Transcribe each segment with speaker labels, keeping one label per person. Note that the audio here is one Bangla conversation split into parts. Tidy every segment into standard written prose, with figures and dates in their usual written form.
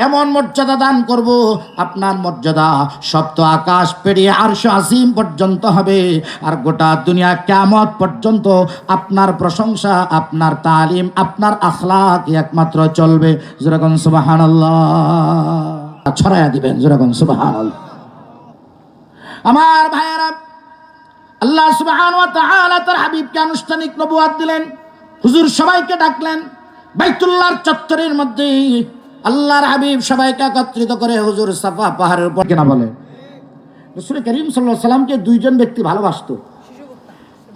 Speaker 1: এমন মর্যাদা দান করব, আপনার মর্যাদা সপ্ত আকাশ পেরিয়ে আরশ আজিম পর্যন্ত হবে, আর গোটা দুনিয়া কিয়ামত পর্যন্ত আপনার প্রশংসা, আপনার তালিম, আপনার আখলাক একমাত্র চলবে। যেরকম সুবহানাল্লাহ ছড়ায়া দিবেন, যেরকম সুবহানাল্লাহ। আমার ভাইয়েরা, আল্লাহ সুবহানাহু ওয়া তাআলা তার হাবিবকে আনুষ্ঠানিক নবুয়ত দিলেন। হুজুর সবাইকে ডাকলেন বাইতুল্লাহর চত্বরের মধ্যে। আল্লাহর হাবিব সবাইকে একত্রিত করে হুজুর সাফা পাহাড়ের উপর কেনা বলে রাসূল করিম সাল্লাল্লাহু আলাইহি সাল্লামকে দুইজন ব্যক্তি ভালোবাসতো,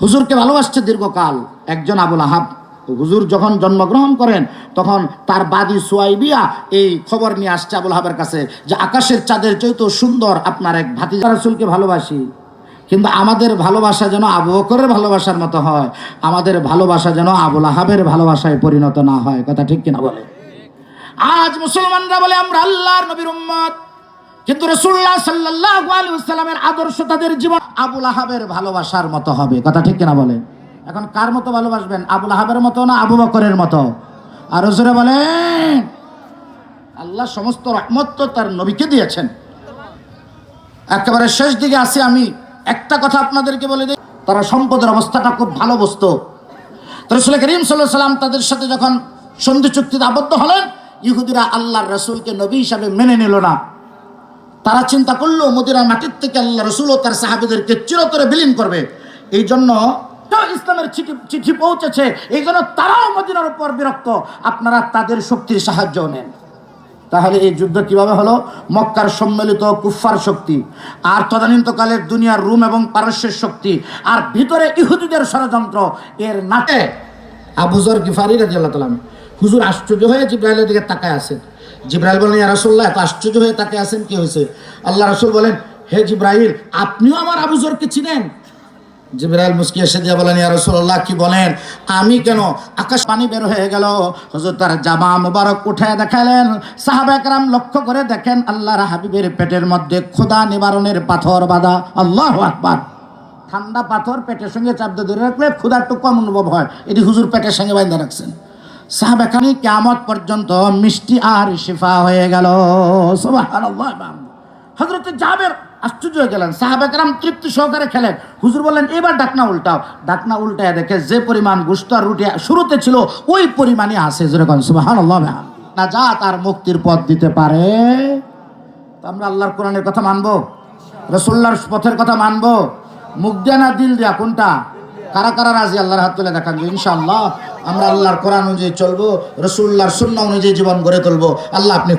Speaker 1: হুজুরকে ভালোবাসছে দীর্ঘকাল। একজন আবু লাহাব। হুজুর যখন জন্মগ্রহণ করেন তখন তার বাদী সুয়াইবিয়া এই খবর নিয়ে আসছে আবু লাহাবের কাছে যে আকাশের চাঁদের চাইতেও সুন্দর আপনার এক ভাতিজা। রাসূলকে ভালোবাসি, কিন্তু আমাদের ভালোবাসা যেন আবু বকরের ভালোবাসার মতো হয়, আমাদের ভালোবাসা যেন আবু লাহাবের ভালোবাসায় পরিণত না হয়। কথা ঠিক কিনা বলে? আজ মুসলমানরা বলে আমরা আল্লাহর নবীর উম্মত, কিন্তু রাসূলুল্লাহ সাল্লাল্লাহু আলাইহি ওয়াসাল্লামের আদর্শ তাদের জীবন আবু লাহাবের ভালোবাসার মতো হবে। কথা ঠিক কিনা বলে? এখন কার মতো ভালোবাসবেন? আবু লাহাবের মতো না আবু বকরের মতো? আর জোরে বলেন। আল্লাহ সমস্ত রহমত তো তার নবীকে দিয়েছেন। একেবারে শেষ দিকে আসি, আমি একটা কথা আপনাদেরকে বলে দিই, তারা সম্পদের অবস্থাটা খুব ভালো বুঝতো। রাসূল করিম সাল্লাল্লাহু আলাইহি ওয়াসাল্লাম তাদের সাথে যখন সন্ধি চুক্তিতে আবদ্ধ হলেন, ইহুদিরা আল্লাহর রাসূলকে নবী হিসাবে মেনে নিল না। তারা চিন্তা করলো মদিনার মাটির থেকে আল্লাহ রাসূল ও তার সাহাবীদেরকে চিরতরে বিলীন করবে। এই জন্য ইসলামের চিঠি পৌঁছেছে, এই জন্য তারাও মদিনার উপর বিরক্ত। আপনারা তাদের শক্তির সাহায্য নেন। তাহলে এই যুদ্ধ কিভাবে হলো? মক্কার সম্মিলিত কুফফার শক্তি, আর তদানীন্তকালের দুনিয়ার রোম এবং পারস্যের শক্তি, আর ভিতরে ইহুদিদের ষড়যন্ত্র। এর নাটে আবু যর গিফারী রাদিয়াল্লাহু তাআলা হুজুর আশ্চর্য হয়ে জিবরাইলের দিকে তাকায় আছেন। জিবরাইল বলেন, ইয়া রাসূলুল্লাহ, এত আশ্চর্য হয়ে তাকায় আছেন, কি হয়েছে? আল্লাহ রাসূল বলেন, হে জিবরাইল, আপনিও আমার আবু যরকে চিনেন? জিবরাইল মুস্কি এসে দিয়ে বলেন, ইয়া রাসূলুল্লাহ, কি বলেন? আমি কেন? আকাশ পানি বের হয়ে গেল। হুজুর তার জামা মুবারক উঠায় দেখালেন। সাহাবায়ে কেরাম লক্ষ্য করে দেখেন আল্লাহর হাবিবের পেটের মধ্যে ক্ষুধা নিবারণের পাথর বাঁধা। আল্লাহু আকবার। ঠান্ডা পাথর পেটের সঙ্গে চাপ দিয়ে ধরে রাখলে ক্ষুধা একটু কম অনুভব হয়, এটি হুজুর পেটের সঙ্গে বাঁধা রাখছেন। সাহাবায়ে কেরাম কিয়ামত পর্যন্ত মিষ্টি আর শিফা হয়ে গেল। সুবহানাল্লাহ। হযরত জাবের আশ্চর্য হয়ে গেলেন। সাহাবায়ে কেরাম তৃপ্তি সহকারে খেলেন। হুজুর বললেন, এবার ডাকনা উল্টাও। ডাকনা উল্টায় দেখে যে পরিমাণ গোশত আর রুটি শুরুতে ছিল ওই পরিমাণই আছে। যেরকম সুবহানাল্লাহ। নাজাত আর মুক্তির পথ দিতে পারে। তো আমরা আল্লাহর কোরআনের কথা মানবো, রাসূলুল্লাহর পথের কথা মানবো, মুখ দিয়া না দিল দিয়া? কোনটা? কারা কারা রাজি? আল্লাহর হাত তুলে দেখান যে ইনশাআল্লাহ আমরা আল্লাহর কোরআন অনুযায়ী চলবো, রাসূলুল্লাহর সুন্নাহ অনুযায়ী জীবন গড়ে তুলবো। আল্লাহ আপনি